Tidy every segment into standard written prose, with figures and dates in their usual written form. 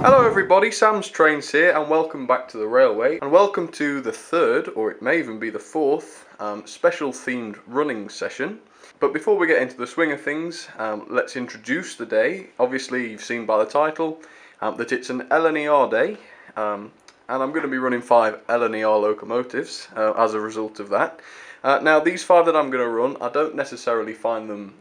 Hello everybody, Sam's Trains here and welcome back to the railway and welcome to the third, or it may even be the fourth, special themed running session. But before we get into the swing of things, let's introduce the day. Obviously you've seen by the title that it's an LNER day, and I'm going to be running 5 LNER locomotives as a result of that. Now these 5 that I'm going to run, I don't necessarily find them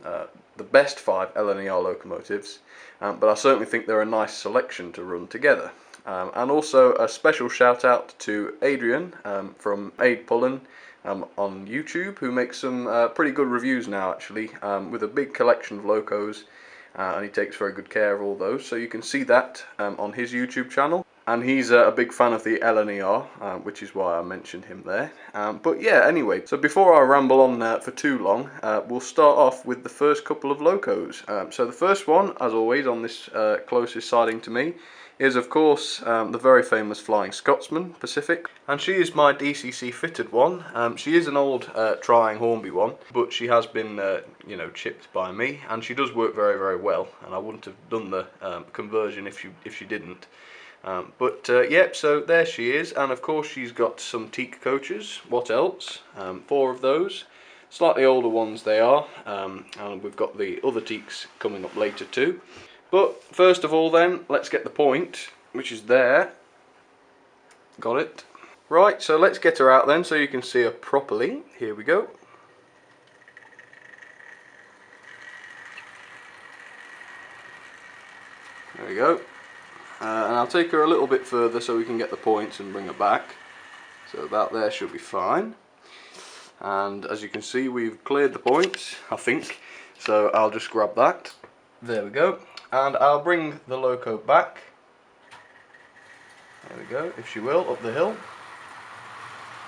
the best 5 LNER locomotives, but I certainly think they're a nice selection to run together. And also a special shout out to Adrian from Aid Pullen on YouTube, who makes some pretty good reviews now actually, with a big collection of locos, and he takes very good care of all those, so you can see that on his YouTube channel. And he's a big fan of the LNER, which is why I mentioned him there. But yeah, anyway, so before I ramble on for too long, we'll start off with the first couple of locos. So the first one, as always, on this closest siding to me, is of course the very famous Flying Scotsman Pacific. And she is my DCC fitted one. She is an old Trying Hornby one, but she has been chipped by me, and she does work very, very well, and I wouldn't have done the conversion if she didn't. Yep, so there she is, and of course she's got some teak coaches. What else? 4 of those, slightly older ones they are, and we've got the other teaks coming up later too. But first of all then, let's get the point, which is there. Got it. Right, so let's get her out then so you can see her properly. Here we go. There we go. And I'll take her a little bit further so we can get the points and bring her back. So about there should be fine. And as you can see, we've cleared the points, I think. So I'll just grab that. There we go. And I'll bring the loco back. There we go, if she will, up the hill.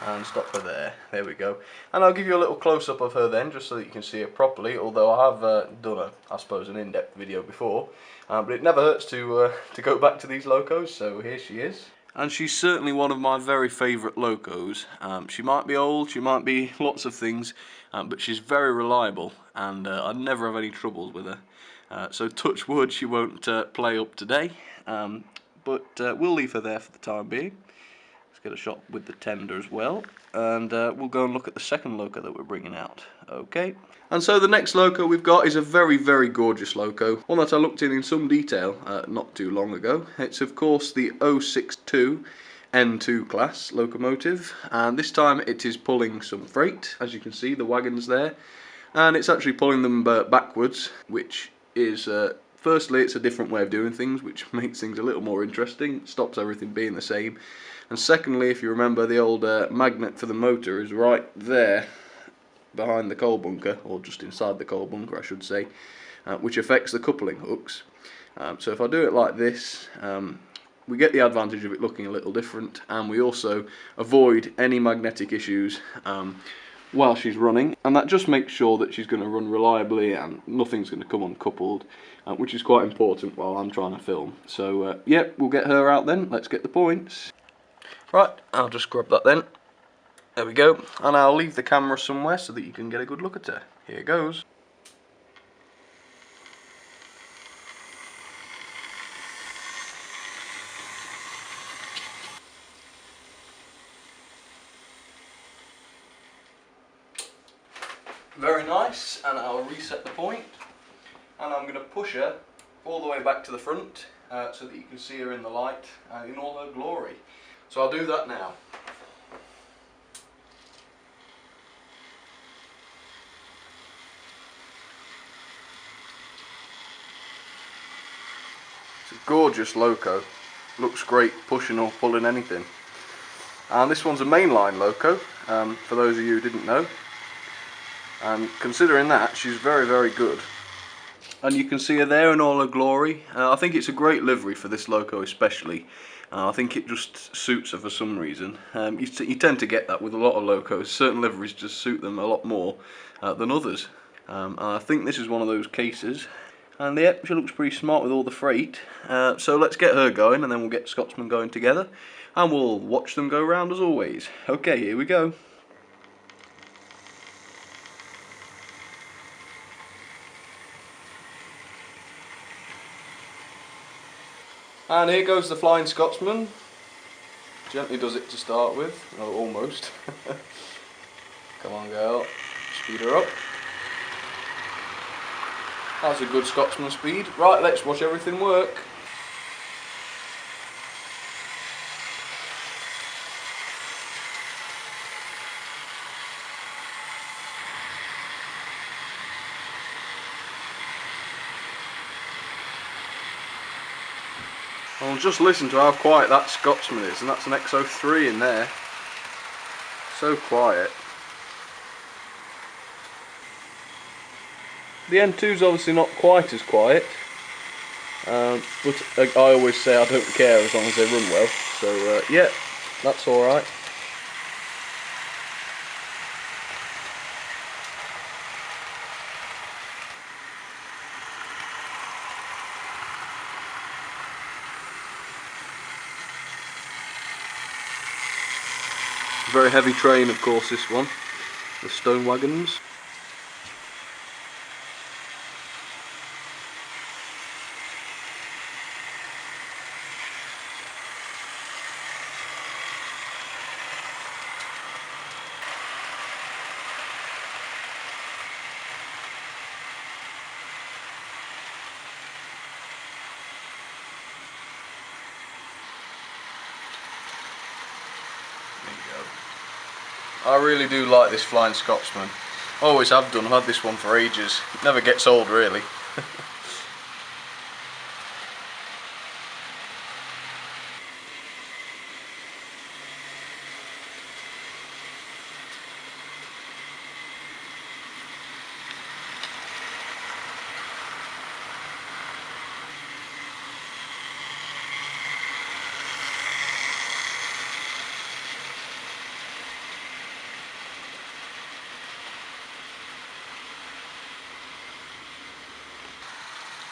And stop her there. There we go. And I'll give you a little close-up of her then, just so that you can see her properly, although I have done, I suppose, an in-depth video before. But it never hurts to go back to these locos, so here she is. And she's certainly one of my very favourite locos. She might be old, she might be lots of things, but she's very reliable, and I never have any troubles with her. So touch wood, she won't play up today, but we'll leave her there for the time being. Let's get a shot with the tender as well, and we'll go and look at the second loco that we're bringing out. Okay. And so the next loco we've got is a very, very gorgeous loco, one that I looked in some detail not too long ago. It's of course the 062 N2 class locomotive, and this time it is pulling some freight, as you can see the wagons there, and it's actually pulling them backwards, which is firstly it's a different way of doing things, which makes things a little more interesting, stops everything being the same. And secondly, if you remember, the old magnet for the motor is right there behind the coal bunker, or just inside the coal bunker I should say, which affects the coupling hooks. So if I do it like this, we get the advantage of it looking a little different, and we also avoid any magnetic issues while she's running, and that just makes sure that she's going to run reliably and nothing's going to come uncoupled, which is quite important while I'm trying to film. So yep, we'll get her out then. Let's get the points. Right, I'll just grab that then. There we go, and I'll leave the camera somewhere so that you can get a good look at her. Here goes. Very nice, and I'll reset the point, and I'm going to push her all the way back to the front so that you can see her in the light in all her glory. So I'll do that now. It's a gorgeous loco, looks great pushing or pulling anything. And this one's a mainline loco, for those of you who didn't know. And considering that, she's very, very good. And you can see her there in all her glory. I think it's a great livery for this loco especially. I think it just suits her for some reason. You tend to get that with a lot of locos. Certain liveries just suit them a lot more than others. And I think this is one of those cases. And yep, she looks pretty smart with all the freight. So let's get her going, and then we'll get Scotsman going together. And we'll watch them go round as always. Okay, here we go. And here goes the Flying Scotsman. Gently does it to start with. Oh, almost. Come on, girl. Speed her up. That's a good Scotsman speed. Right, let's watch everything work. Well, just listen to how quiet that Scotsman is, and that's an XO3 in there. So quiet. The N2's obviously not quite as quiet, but I always say I don't care as long as they run well. So yeah, that's alright. Very heavy train, of course, this one, the stone wagons. I really do like this Flying Scotsman. Always have done, I've had this one for ages. It never gets old, really.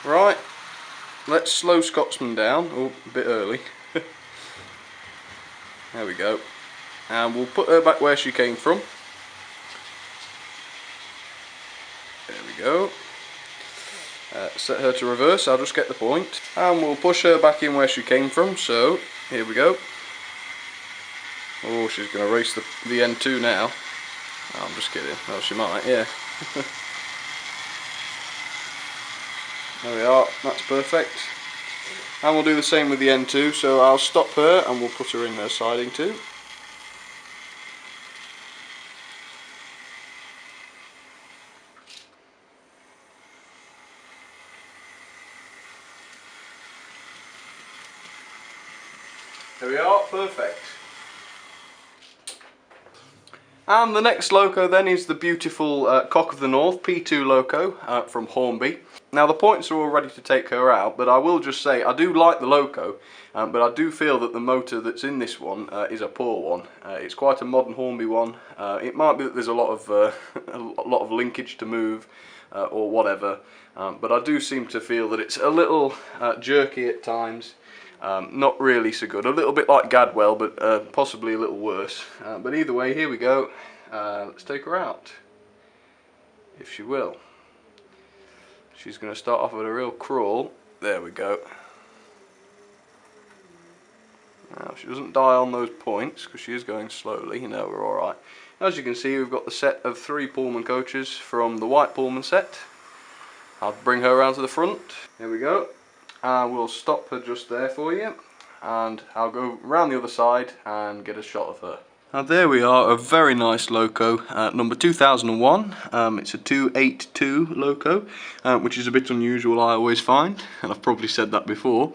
Right, let's slow Scotsman down. Oh, a bit early. There we go. And we'll put her back where she came from. There we go. Set her to reverse, I'll just get the point. And we'll push her back in where she came from, so here we go. Oh, she's going to race the N2 now. Oh, I'm just kidding. Oh, she might, yeah. There we are, that's perfect. And we'll do the same with the N2, so I'll stop her and we'll put her in her siding too. There we are, perfect. And the next loco then is the beautiful Cock of the North P2 loco from Hornby. Now the points are all ready to take her out, but I will just say I do like the loco, but I do feel that the motor that's in this one is a poor one. It's quite a modern Hornby one. It might be that there's a lot of linkage to move or whatever, but I do seem to feel that it's a little jerky at times. Not really so good, a little bit like Gadwell, but possibly a little worse. But either way, here we go. Let's take her out, if she will. She's going to start off with a real crawl. There we go. Now, she doesn't die on those points, because she is going slowly, you know, we're alright. As you can see, we've got the set of 3 Pullman coaches from the white Pullman set. I'll bring her around to the front. Here we go. We'll stop her just there for you, and I'll go round the other side and get a shot of her. Now there we are, a very nice loco, number 2001. It's a 282 loco, which is a bit unusual, I always find, and I've probably said that before.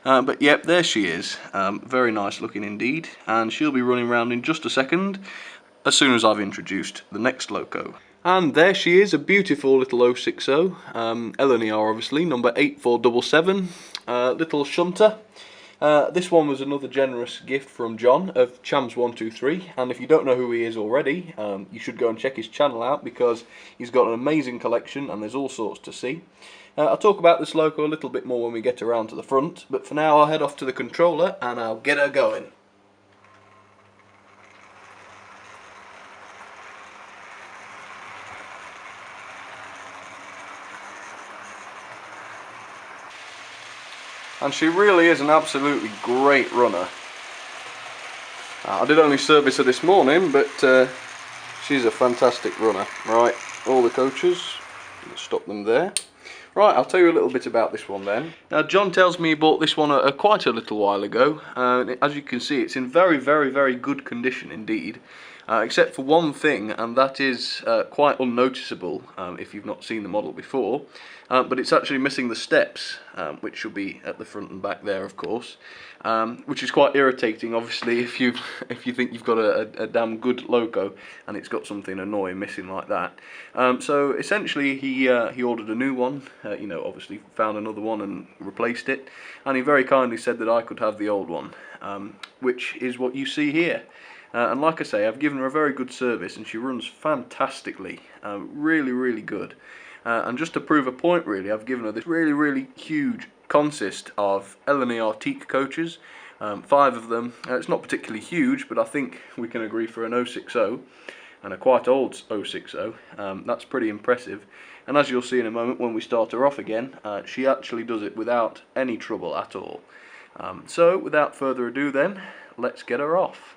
But yep, there she is, very nice looking indeed, and she'll be running around in just a second, as soon as I've introduced the next loco. And there she is, a beautiful little 060, LNER obviously, number 8477, little shunter. This one was another generous gift from John of Chams123, and if you don't know who he is already, you should go and check his channel out because he's got an amazing collection and there's all sorts to see. I'll talk about this loco a little bit more when we get around to the front, but for now I'll head off to the controller and I'll get her going. and she really is an absolutely great runner. I did only service her this morning, but she's a fantastic runner. Right, all the coaches, let's stop them there. Right, I'll tell you a little bit about this one then. Now, John tells me he bought this one quite a little while ago. As you can see, it's in very good condition indeed. Except for one thing, and that is quite unnoticeable if you've not seen the model before. But it's actually missing the steps, which should be at the front and back there, of course. Which is quite irritating, obviously, if you think you've got a damn good loco and it's got something annoying missing like that. So essentially, he ordered a new one. You know, obviously found another one and replaced it, and he very kindly said that I could have the old one, which is what you see here. And like I say, I've given her a very good service and she runs fantastically, really good. And just to prove a point really, I've given her this really huge consist of LNER teak coaches, 5 of them. It's not particularly huge, but I think we can agree for an 060 and a quite old 060, that's pretty impressive. And as you'll see in a moment when we start her off again, she actually does it without any trouble at all. So without further ado then, let's get her off.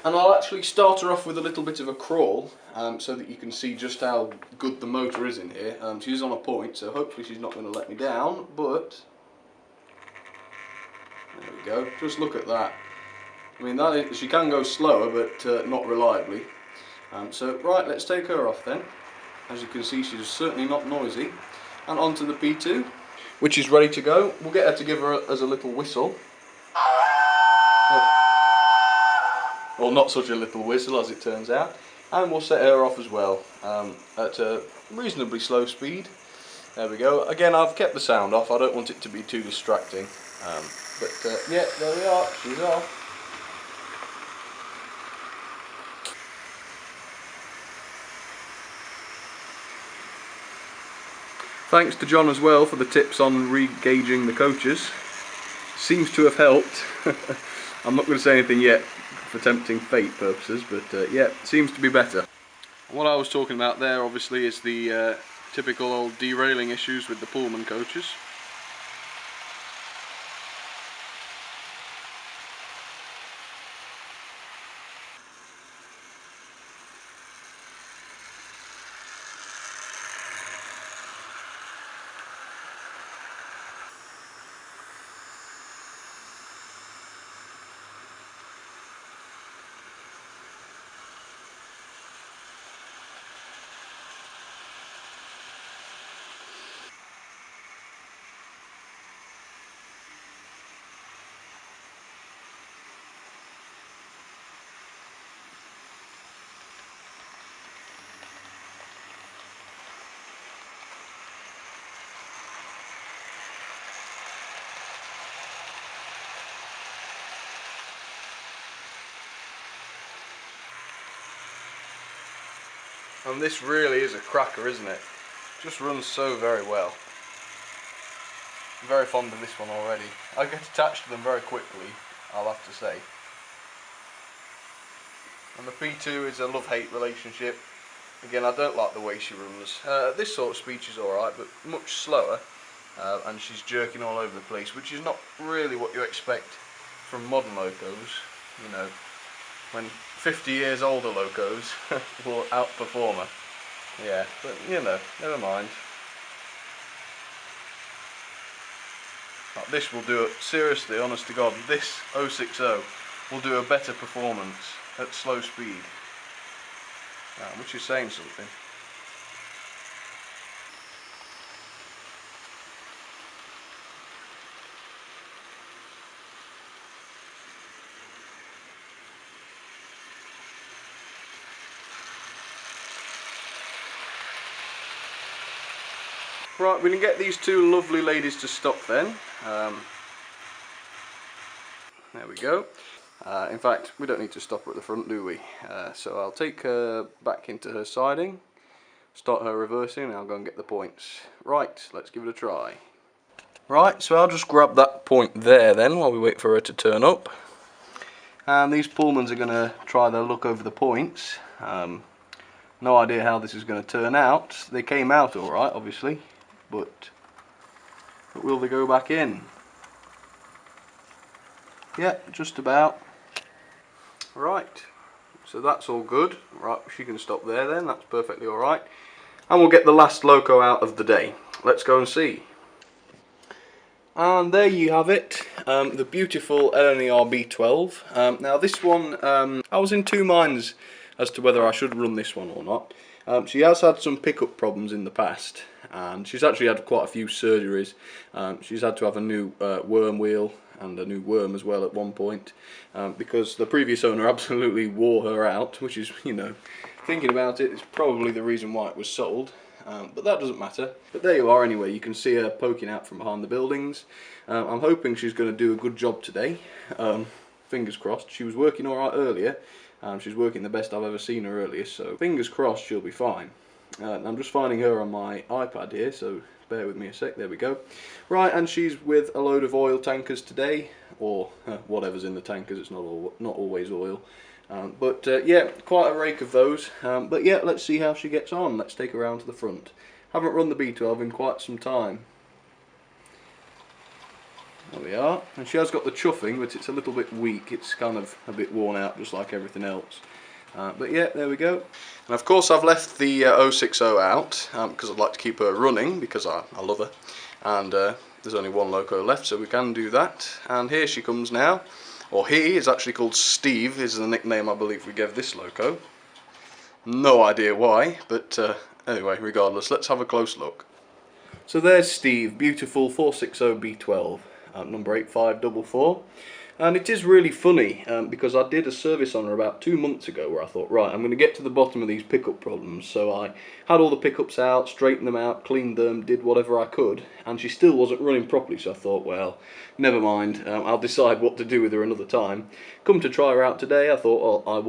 And I'll actually start her off with a little bit of a crawl, so that you can see just how good the motor is in here. She's on a point, so hopefully she's not going to let me down, but there we go, just look at that. I mean, she can go slower, but not reliably. So right, let's take her off then. As you can see, she's certainly not noisy. And onto the P2, which is ready to go. We'll get her to give her as a little whistle. Or not such a little whistle, as it turns out. And we'll set her off as well, at a reasonably slow speed. There we go. Again, I've kept the sound off, I don't want it to be too distracting. Yeah, there we are, she's off. Thanks to John as well for the tips on re-gauging the coaches. Seems to have helped. I'm not going to say anything yet for tempting fate purposes, but yeah, seems to be better. What I was talking about there obviously is the typical old derailing issues with the Pullman coaches. And this really is a cracker, isn't it? Just runs so very well. I'm very fond of this one already. I get attached to them very quickly, I'll have to say. And the P2 is a love-hate relationship. Again, I don't like the way she runs. This sort of speed she's alright, but much slower. And she's jerking all over the place, which is not really what you expect from modern locos. You know, when 50 years older locos will outperform her. Yeah, but you know, never mind. Like this will do it, seriously, honest to God, this 060 will do a better performance at slow speed. Which is saying something. Right, we can get these two lovely ladies to stop then. There we go. In fact, we don't need to stop her at the front, do we? So I'll take her back into her siding, start her reversing, and I'll go and get the points. Right, let's give it a try. Right, so I'll just grab that point there then while we wait for her to turn up. And these Pullmans are going to try their luck over the points. No idea how this is going to turn out. They came out alright, obviously. But will they go back in? Yeah, just about. Right, so that's all good. Right, she can stop there then, that's perfectly alright. And we'll get the last loco out of the day. Let's go and see. And there you have it, the beautiful LNER B12. Now this one, I was in two minds as to whether I should run this one or not. She has had some pickup problems in the past, and she's actually had quite a few surgeries. She's had to have a new worm wheel and a new worm as well at one point, because the previous owner absolutely wore her out, which is, you know, thinking about it, it's probably the reason why it was sold. But that doesn't matter. But there you are anyway, you can see her poking out from behind the buildings. I'm hoping she's going to do a good job today. Fingers crossed. She was working alright earlier. She's working the best I've ever seen her earlier, so fingers crossed she'll be fine. I'm just finding her on my iPad here, so bear with me a sec, there we go. Right, and she's with a load of oil tankers today, or whatever's in the tankers, it's not always oil. Yeah, quite a rake of those. But yeah, let's see how she gets on. Let's take her around to the front. Haven't run the B12 in quite some time. There we are. And she has got the chuffing, but it's a little bit weak. It's kind of a bit worn out, just like everything else. But yeah, there we go. And of course I've left the 060 out, because I'd like to keep her running, because I love her. And there's only one loco left, so we can do that. And here she comes now. Or he is actually called Steve, is the nickname I believe we gave this loco. No idea why, but anyway, regardless, let's have a close look. So there's Steve, beautiful 460 B12, number 8544. And it is really funny, because I did a service on her about 2 months ago where I thought, right, I'm going to get to the bottom of these pickup problems. So I had all the pickups out, straightened them out, cleaned them, did whatever I could, and she still wasn't running properly. So I thought, well, never mind, I'll decide what to do with her another time. Come to try her out today, I thought, oh, I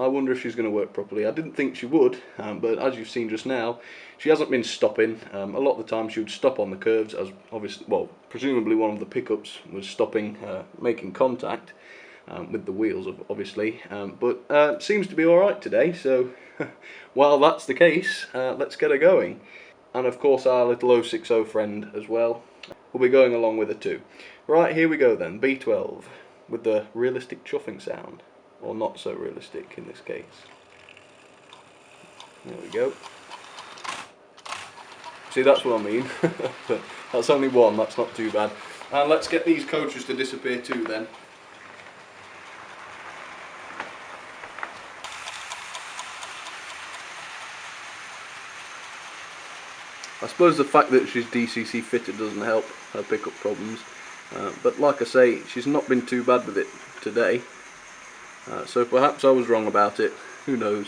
wonder if she's going to work properly. I didn't think she would, but as you've seen just now, she hasn't been stopping. A lot of the time she would stop on the curves, as obviously, well, presumably one of the pickups was stopping, making contact with the wheels, obviously. But seems to be alright today, so while that's the case, let's get her going. And of course our little 060 friend as well will be going along with her too. Right, here we go then, B12, with the realistic chuffing sound, or not so realistic in this case. There we go. See, that's what I mean. But that's only one, that's not too bad. And let's get these coaches to disappear too then. I suppose the fact that she's DCC fitted doesn't help her pickup problems. But like I say, she's not been too bad with it today. So perhaps I was wrong about it, who knows.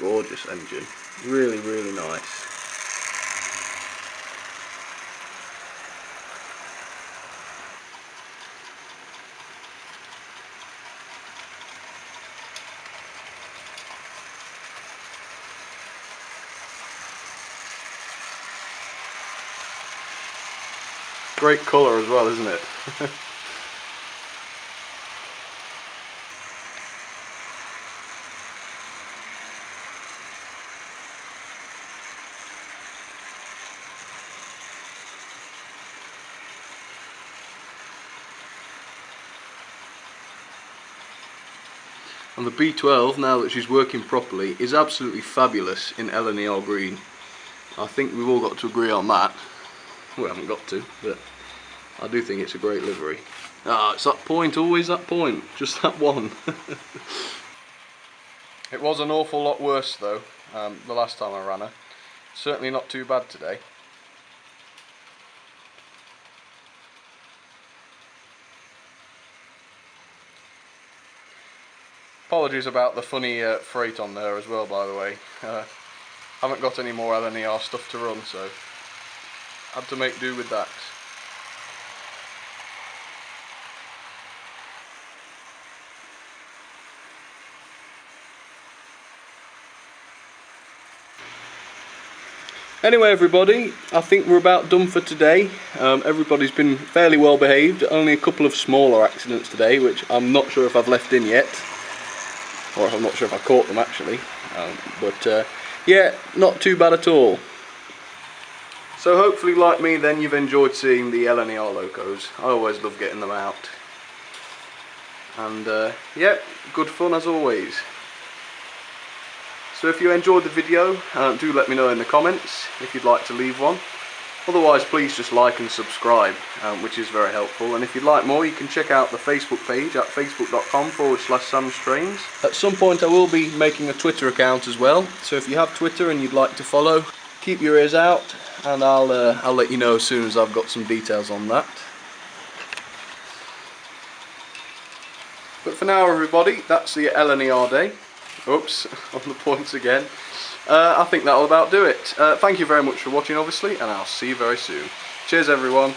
Gorgeous engine, really, really nice. Great colour as well, isn't it? And the B12, now that she's working properly, is absolutely fabulous in LNER green. I think we've all got to agree on that. We haven't got to, but I do think it's a great livery. Ah, it's that point, always that point, just that one. It was an awful lot worse though, the last time I ran her. Certainly not too bad today. Apologies about the funny freight on there as well, by the way. Haven't got any more LNER stuff to run, so had to make do with that. Anyway everybody, I think we're about done for today. Everybody's been fairly well behaved, only a couple of smaller accidents today, which I'm not sure if I've left in yet. Or I'm not sure if I caught them actually. Yeah, not too bad at all. So hopefully, like me then, you've enjoyed seeing the LNER locos. I always love getting them out. And yeah, good fun as always. So if you enjoyed the video, do let me know in the comments if you'd like to leave one. Otherwise, please just like and subscribe, which is very helpful. And if you'd like more, you can check out the Facebook page at facebook.com/samstrains. At some point I will be making a Twitter account as well, so if you have Twitter and you'd like to follow, keep your ears out, and I'll let you know as soon as I've got some details on that. But for now, everybody, that's the LNER day. Oops, on the points again. I think that'll about do it. Thank you very much for watching, obviously, and I'll see you very soon. Cheers, everyone.